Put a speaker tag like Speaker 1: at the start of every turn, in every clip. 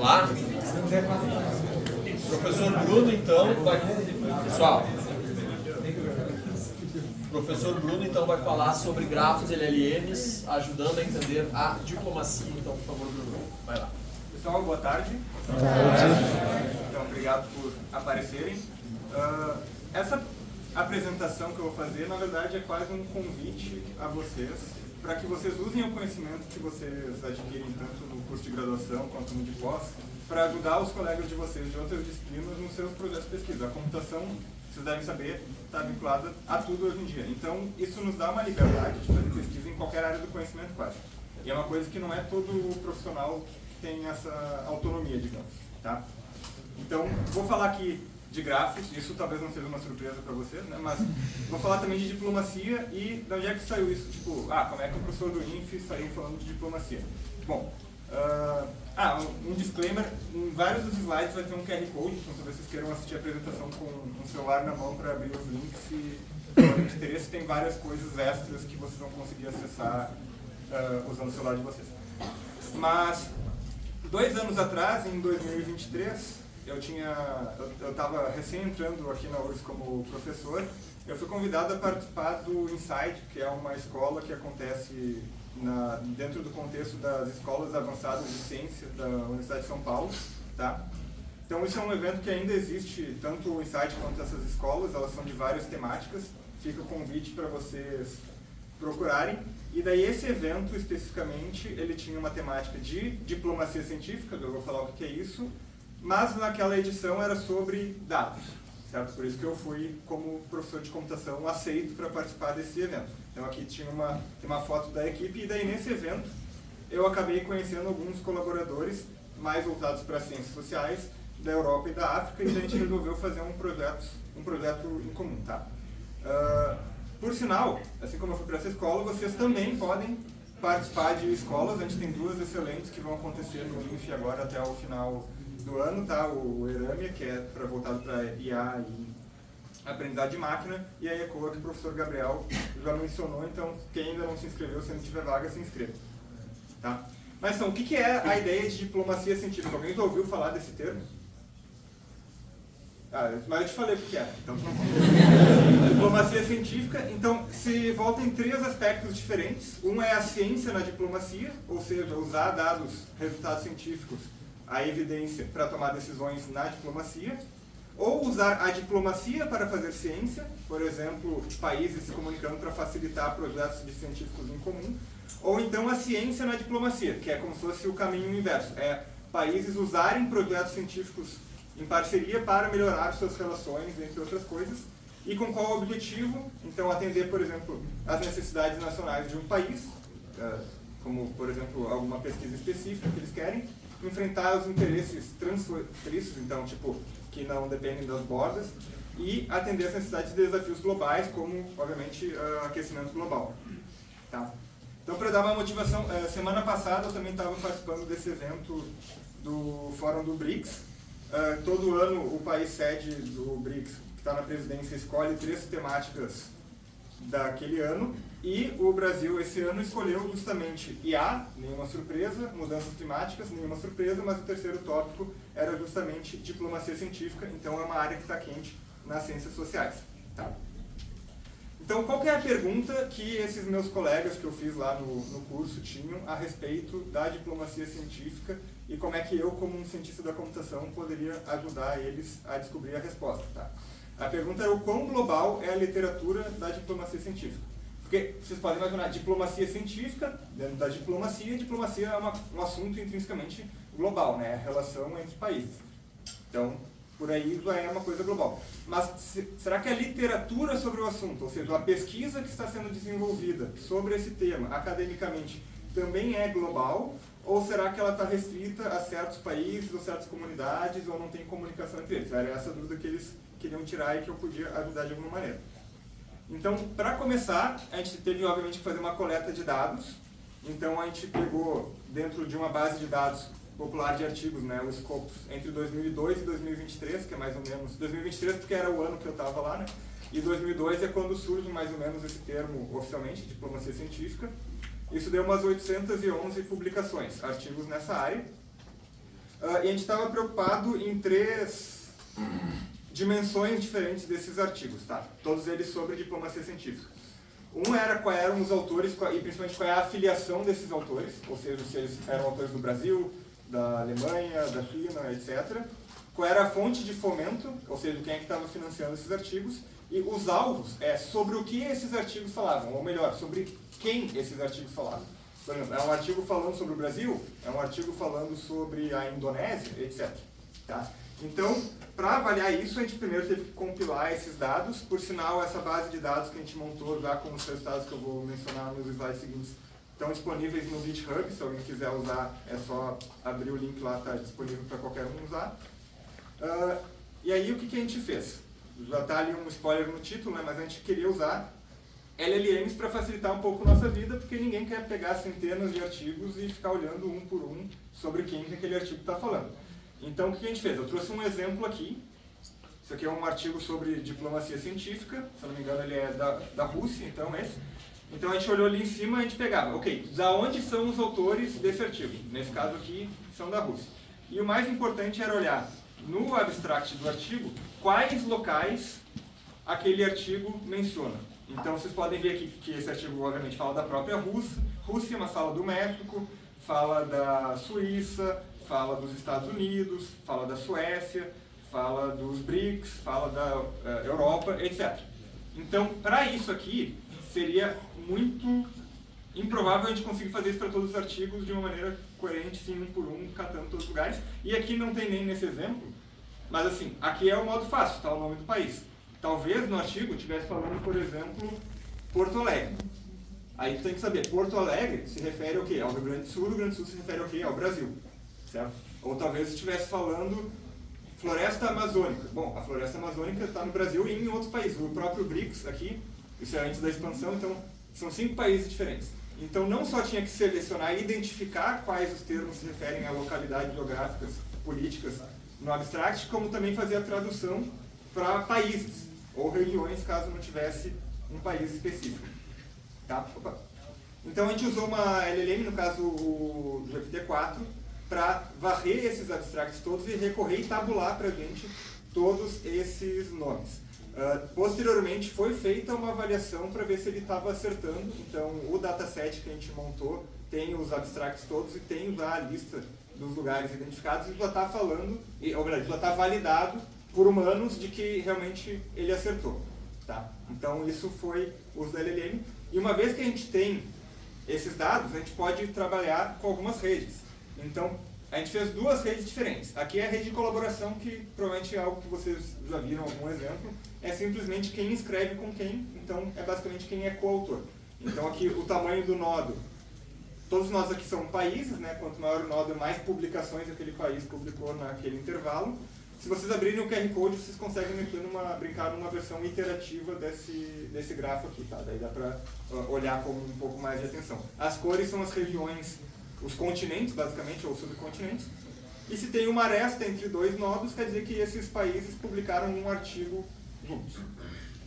Speaker 1: lá. O professor Bruno, então, vai... Pessoal, o professor Bruno, então, vai falar sobre grafos LLMs, ajudando a entender a diplomacia. Então, por favor, Bruno, vai lá.
Speaker 2: Pessoal, boa tarde. Então, obrigado por aparecerem. Essa apresentação que eu vou fazer, na verdade, é quase um convite a vocês para que vocês usem o conhecimento que vocês adquirem tanto no curso de graduação quanto no de pós para ajudar os colegas de vocês de outras disciplinas nos seus projetos de pesquisa. A computação, vocês devem saber, está vinculada a tudo hoje em dia. Então, isso nos dá uma liberdade de fazer pesquisa em qualquer área do conhecimento quase. E é uma coisa que não é todo profissional que tem essa autonomia, digamos. Tá? Então, vou falar aqui de grafos, isso talvez não seja uma surpresa para vocês, né? Mas vou falar também de diplomacia e de onde é que saiu isso, tipo, como é que o professor do INF saiu falando de diplomacia? Bom, um disclaimer, em vários dos slides vai ter um QR Code, então talvez vocês queiram assistir a apresentação com um celular na mão para abrir os links e, se for de interesse, tem várias coisas extras que vocês vão conseguir acessar usando o celular de vocês. Mas, 2 anos atrás, em 2023, eu estava recém entrando aqui na URGS como professor. Eu fui convidado a participar do Insight, que é uma escola que acontece dentro do contexto das escolas avançadas de ciência da Universidade de São Paulo. Tá? Então isso é um evento que ainda existe, tanto o Insight quanto essas escolas, elas são de várias temáticas. Fica o convite para vocês procurarem. E daí esse evento, especificamente, ele tinha uma temática de diplomacia científica, eu vou falar o que é isso, mas naquela edição era sobre dados, certo? Por isso que eu fui, como professor de computação, aceito para participar desse evento. Então aqui tinha uma foto da equipe e daí nesse evento eu acabei conhecendo alguns colaboradores mais voltados para ciências sociais da Europa e da África e daí a gente resolveu fazer um projeto em comum, tá? Por sinal, assim como eu fui para essa escola, vocês também podem participar de escolas. A gente tem 2 excelentes que vão acontecer no INF agora até o final do ano, tá? O Erâmia, que é voltado para IA e aprendizado de máquina, e a ECOA, que o professor Gabriel já mencionou, então quem ainda não se inscreveu, se não tiver vaga, se inscreva. Tá? Mas então, o que é a ideia de diplomacia científica? Alguém já ouviu falar desse termo? Mas eu te falei o que é, então tu não conta. Diplomacia científica, então, se volta em 3 aspectos diferentes. Um é a ciência na diplomacia, ou seja, usar dados, resultados científicos, a evidência para tomar decisões na diplomacia, ou usar a diplomacia para fazer ciência, por exemplo, países se comunicando para facilitar projetos de científicos em comum, ou então a ciência na diplomacia, que é como se fosse o caminho inverso, é países usarem projetos científicos em parceria para melhorar suas relações, entre outras coisas, e com qual objetivo? Então, atender, por exemplo, as necessidades nacionais de um país, como, por exemplo, alguma pesquisa específica que eles querem, enfrentar os interesses transfronteiriços, então, tipo, que não dependem das bordas, e atender as necessidades de desafios globais, como, obviamente, aquecimento global. Tá? Então, para dar uma motivação, semana passada eu também estava participando desse evento do Fórum do BRICS. Todo ano o país sede do BRICS, que está na presidência, escolhe 3 temáticas daquele ano, e o Brasil esse ano escolheu justamente IA, nenhuma surpresa, mudanças climáticas, nenhuma surpresa, mas o terceiro tópico era justamente diplomacia científica, então é uma área que está quente nas ciências sociais. Tá? Então, qual que é a pergunta que esses meus colegas que eu fiz lá no curso tinham a respeito da diplomacia científica e como é que eu, como um cientista da computação, poderia ajudar eles a descobrir a resposta? Tá? A pergunta era o quão global é a literatura da diplomacia científica. Porque vocês podem imaginar, diplomacia científica, dentro da diplomacia é um assunto intrinsecamente global, né? A relação entre países. Então, por aí já é uma coisa global. Mas será que a literatura sobre o assunto, ou seja, a pesquisa que está sendo desenvolvida sobre esse tema academicamente, também é global? Ou será que ela está restrita a certos países ou certas comunidades, ou não tem comunicação entre eles? Era essa dúvida que eles queriam tirar e que eu podia ajudar de alguma maneira. Então, para começar, a gente teve, obviamente, que fazer uma coleta de dados. Então, a gente pegou, dentro de uma base de dados popular de artigos, né, o Scopus, entre 2002 e 2023, que é mais ou menos... 2023 porque era o ano que eu estava lá, né? E 2002 é quando surge mais ou menos esse termo oficialmente, diplomacia científica. Isso deu umas 811 publicações, artigos nessa área. e a gente estava preocupado em 3 dimensões diferentes desses artigos, tá? Todos eles sobre diplomacia científica. Um era quais eram os autores e principalmente qual é a afiliação desses autores, ou seja, se eles eram autores do Brasil, da Alemanha, da China, etc. Qual era a fonte de fomento, ou seja, quem é que estava financiando esses artigos, e os alvos, sobre o que esses artigos falavam, ou melhor, sobre quem esses artigos falavam. Por exemplo, é um artigo falando sobre o Brasil, é um artigo falando sobre a Indonésia, etc. Tá? Então, para avaliar isso, a gente primeiro teve que compilar esses dados. Por sinal, essa base de dados que a gente montou já com os resultados que eu vou mencionar nos slides seguintes estão disponíveis no GitHub. Se alguém quiser usar, é só abrir o link lá, está disponível para qualquer um usar. E aí, o que a gente fez? Já está ali um spoiler no título, né, mas a gente queria usar LLMs para facilitar um pouco a nossa vida, porque ninguém quer pegar centenas de artigos e ficar olhando um por um sobre quem que aquele artigo está falando. Então, o que a gente fez? Eu trouxe um exemplo aqui. Isso aqui é um artigo sobre diplomacia científica. Se eu não me engano, ele é da Rússia, então esse. Então, a gente olhou ali em cima e a gente pegava, ok, da onde são os autores desse artigo? Nesse caso aqui, são da Rússia. E o mais importante era olhar no abstract do artigo quais locais aquele artigo menciona. Então, vocês podem ver aqui que esse artigo, obviamente, fala da própria Rússia, mas fala do México, fala da Suíça, fala dos Estados Unidos, fala da Suécia, fala dos BRICS, fala da Europa, etc. Então, para isso aqui, seria muito improvável a gente conseguir fazer isso para todos os artigos de uma maneira coerente, sim, um por um, catando todos os lugares. E aqui não tem nem nesse exemplo, mas assim, aqui é o modo fácil, está o nome do país. Talvez no artigo estivesse falando, por exemplo, Porto Alegre. Aí tu tem que saber, Porto Alegre se refere ao quê? Ao Rio Grande do Sul se refere ao quê? Ao Brasil. Certo? Ou talvez estivesse falando Floresta Amazônica. Bom, a Floresta Amazônica está no Brasil e em outros países. O próprio BRICS aqui, isso é antes da expansão, então são 5 países diferentes. Então não só tinha que selecionar e identificar quais os termos se referem a localidades geográficas, políticas no abstract, como também fazer a tradução para países ou regiões, caso não tivesse um país específico. Tá? Opa. Então a gente usou uma LLM, no caso o GPT-4, para varrer esses abstracts todos e recorrer e tabular para a gente todos esses nomes. Posteriormente foi feita uma avaliação para ver se ele estava acertando. Então o dataset que a gente montou tem os abstracts todos e tem já a lista dos lugares identificados e já está falando, ou melhor, já está validado por humanos de que realmente ele acertou. Tá? Então isso foi o uso da LLM. E uma vez que a gente tem esses dados, a gente pode trabalhar com algumas redes. Então, a gente fez 2 redes diferentes. Aqui é a rede de colaboração, que provavelmente é algo que vocês já viram algum exemplo. É simplesmente quem escreve com quem, então é basicamente quem é coautor. Então aqui o tamanho do nodo, todos nós aqui são países, né? Quanto maior o nodo, mais publicações aquele país publicou naquele intervalo. Se vocês abrirem o QR Code, vocês conseguem brincar numa versão iterativa desse grafo aqui, tá? Daí dá para olhar com um pouco mais de atenção. As cores são as regiões, os continentes, basicamente, ou subcontinentes. E se tem uma aresta entre 2 nodos, quer dizer que esses países publicaram um artigo juntos.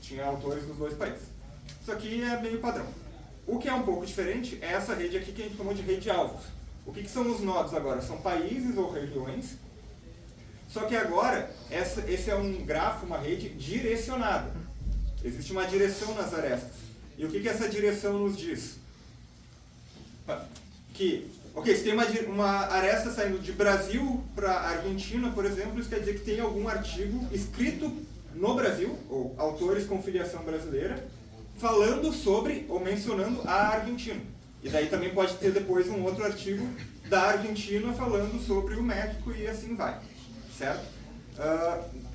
Speaker 2: Tinha autores dos 2 países. Isso aqui é meio padrão. O que é um pouco diferente é essa rede aqui que a gente chamou de rede-alvos. O que são os nodos agora? São países ou regiões. Só que agora, esse é um grafo, uma rede direcionada. Existe uma direção nas arestas. E o que essa direção nos diz? Que, ok, se tem uma aresta saindo de Brasil para Argentina, por exemplo, isso quer dizer que tem algum artigo escrito no Brasil, ou autores com filiação brasileira, falando sobre ou mencionando a Argentina. E daí também pode ter depois um outro artigo da Argentina falando sobre o México e assim vai. Certo?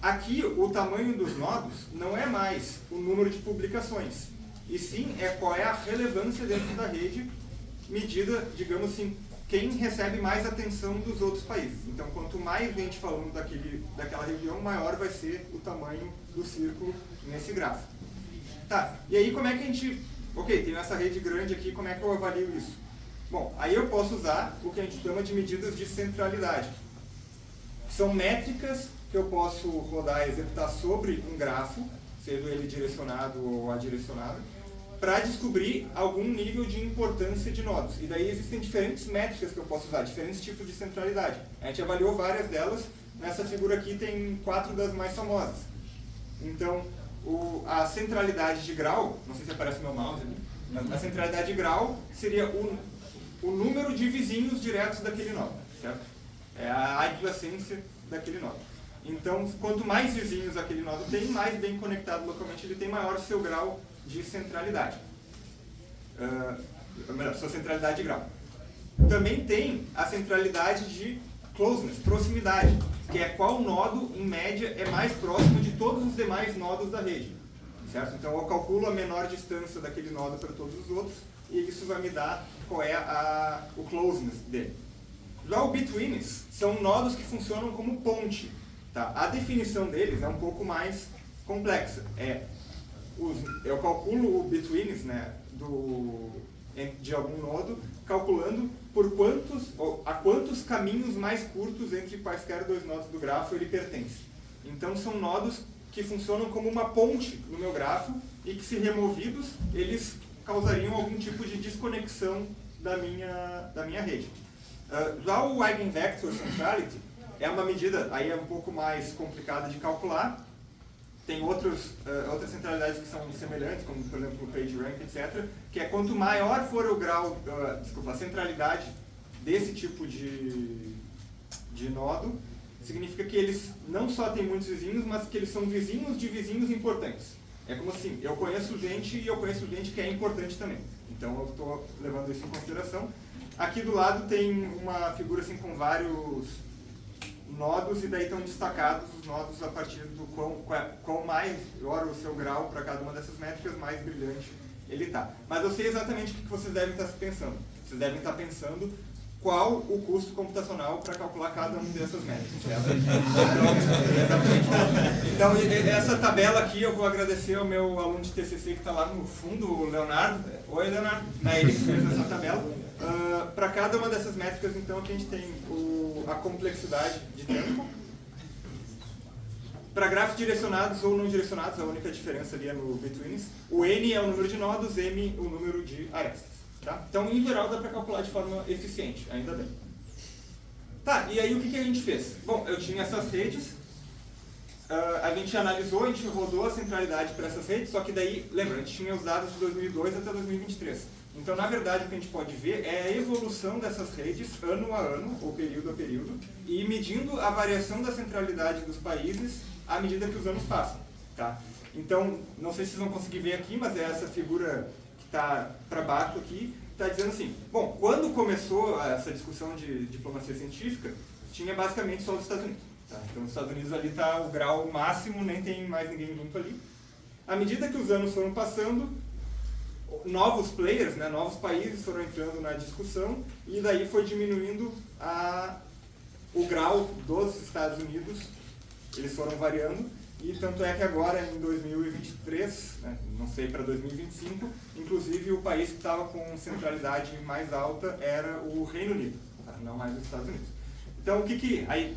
Speaker 2: Aqui o tamanho dos nodos não é mais o número de publicações, e sim qual é a relevância dentro da rede, medida, digamos assim, quem recebe mais atenção dos outros países. Então, quanto mais gente falando daquela região, maior vai ser o tamanho do círculo nesse gráfico. Tá, e aí como é que a gente... Ok, tem essa rede grande aqui, como é que eu avalio isso? Bom, aí eu posso usar o que a gente chama de medidas de centralidade. São métricas que eu posso rodar e executar sobre um grafo, seja ele direcionado ou adirecionado, para descobrir algum nível de importância de nodos. E daí existem diferentes métricas que eu posso usar, diferentes tipos de centralidade. A gente avaliou várias delas, nessa figura aqui tem 4 das mais famosas. Então, a centralidade de grau, não sei se aparece o meu mouse ali, a centralidade de grau seria o número de vizinhos diretos daquele nodo, certo? É a adjacência daquele nodo. Então, quanto mais vizinhos aquele nodo tem, mais bem conectado localmente ele tem, maior o seu grau de centralidade. Melhor, sua centralidade de grau. Também tem a centralidade de closeness, proximidade, que é qual nodo, em média, é mais próximo de todos os demais nodos da rede. Certo? Então, eu calculo a menor distância daquele nodo para todos os outros, e isso vai me dar qual é o closeness dele. Já o betweenness são nodos que funcionam como ponte. Tá? A definição deles é um pouco mais complexa. Eu calculo o betweenness, né, de algum nodo, calculando a quantos caminhos mais curtos entre quaisquer dois nodos do grafo ele pertence. Então são nodos que funcionam como uma ponte no meu grafo e que, se removidos, eles causariam algum tipo de desconexão da minha rede. Já o Eigenvector Centrality é uma medida, aí é um pouco mais complicada de calcular. Tem outras centralidades que são semelhantes, como por exemplo o PageRank, etc., que é quanto maior for o grau, a centralidade desse tipo de nodo, significa que eles não só têm muitos vizinhos, mas que eles são vizinhos de vizinhos importantes. É como assim, eu conheço gente e eu conheço gente que é importante também. Então eu estou levando isso em consideração. Aqui do lado tem uma figura assim com vários nodos, e daí estão destacados os nodos a partir do qual maior o seu grau para cada uma dessas métricas, mais brilhante ele está. Mas eu sei exatamente o que vocês devem estar pensando. Vocês devem estar pensando qual o custo computacional para calcular cada uma dessas métricas. Então, essa tabela aqui eu vou agradecer ao meu aluno de TCC que está lá no fundo, o Leonardo. Oi, Leonardo. Ele fez essa tabela. Para cada uma dessas métricas, então, aqui a gente tem a complexidade de tempo. Para grafos direcionados ou não direcionados, a única diferença ali é no betweenness. O N é o número de nodos, M o número de arestas. Tá? Então, em geral, dá para calcular de forma eficiente, ainda bem. Tá, e aí o que a gente fez? Bom, eu tinha essas redes, a gente analisou, a gente rodou a centralidade para essas redes, só que daí, lembra, a gente tinha os dados de 2002 até 2023. Então, na verdade, o que a gente pode ver é a evolução dessas redes ano a ano, ou período a período, e medindo a variação da centralidade dos países à medida que os anos passam. Tá? Então, não sei se vocês vão conseguir ver aqui, mas é essa figura que está para baixo aqui, está dizendo assim, bom, quando começou essa discussão de diplomacia científica, tinha basicamente só os Estados Unidos. Tá? Então, os Estados Unidos ali está o grau máximo, nem tem mais ninguém junto ali. À medida que os anos foram passando, novos players, né, novos países foram entrando na discussão, e daí foi diminuindo o grau dos Estados Unidos, eles foram variando, e tanto é que agora, em 2023, né, não sei, para 2025, inclusive o país que estava com centralidade mais alta era o Reino Unido, tá? Não mais os Estados Unidos. Então,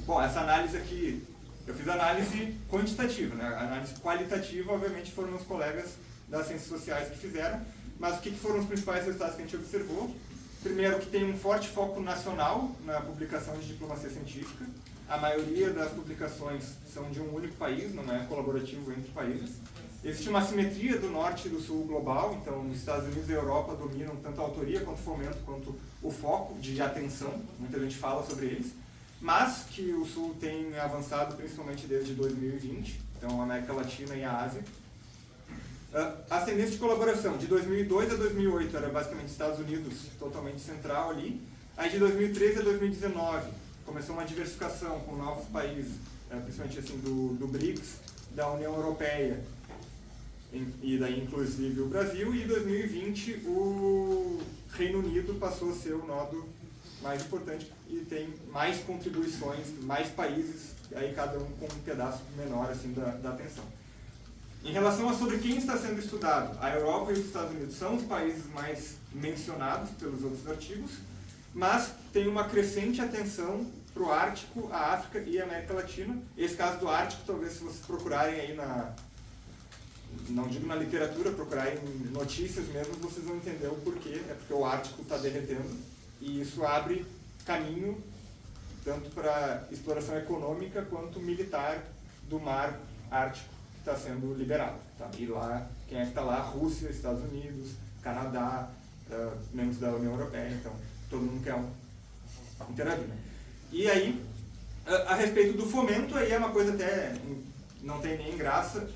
Speaker 2: bom, essa análise aqui, eu fiz análise quantitativa, né? A análise qualitativa, obviamente, foram os colegas das ciências sociais que fizeram, mas o que foram os principais resultados que a gente observou? Primeiro, que tem um forte foco nacional na publicação de diplomacia científica. A maioria das publicações são de um único país, não é colaborativo entre países. Existe uma simetria do norte e do sul global, então os Estados Unidos e a Europa dominam tanto a autoria quanto o fomento, quanto o foco de atenção, muita gente fala sobre eles, mas que o sul tem avançado principalmente desde 2020, então a América Latina e a Ásia. As tendências de colaboração, de 2002 a 2008 era basicamente Estados Unidos totalmente central ali, aí de 2013 a 2019 começou uma diversificação com novos países, principalmente assim do BRICS, da União Europeia, e daí inclusive o Brasil, e em 2020 o Reino Unido passou a ser o nodo mais importante e tem mais contribuições, mais países, aí cada um com um pedaço menor assim, da atenção. Em relação a sobre quem está sendo estudado, a Europa e os Estados Unidos são os países mais mencionados pelos outros artigos, mas tem uma crescente atenção para o Ártico, a África e a América Latina. Esse caso do Ártico, talvez se vocês procurarem aí não digo na literatura, procurar em notícias mesmo, vocês vão entender o porquê. É porque o Ártico está derretendo e isso abre caminho tanto para exploração econômica quanto militar do mar Ártico que está sendo liberado. Tá? E lá, quem é que está lá? Rússia, Estados Unidos, Canadá, membros da União Europeia, então todo mundo quer interagir. Né? E aí, a respeito do fomento, aí é uma coisa até não tem nem graça.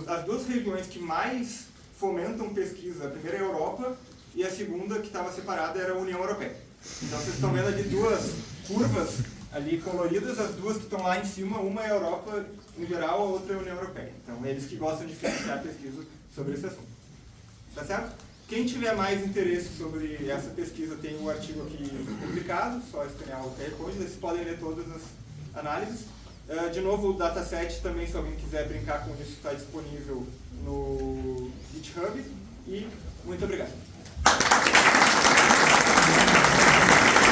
Speaker 2: As duas regiões que mais fomentam pesquisa, a primeira é a Europa e a segunda, que estava separada, era a União Europeia. Então vocês estão vendo ali duas curvas ali coloridas, as duas que estão lá em cima, uma é a Europa em geral, a outra é a União Europeia. Então eles que gostam de financiar pesquisa sobre esse assunto. Tá certo? Quem tiver mais interesse sobre essa pesquisa tem o artigo aqui publicado, só escanear o QR Code, vocês podem ler todas as análises. De novo, o dataset também, se alguém quiser brincar com isso, está disponível no GitHub. E muito obrigado.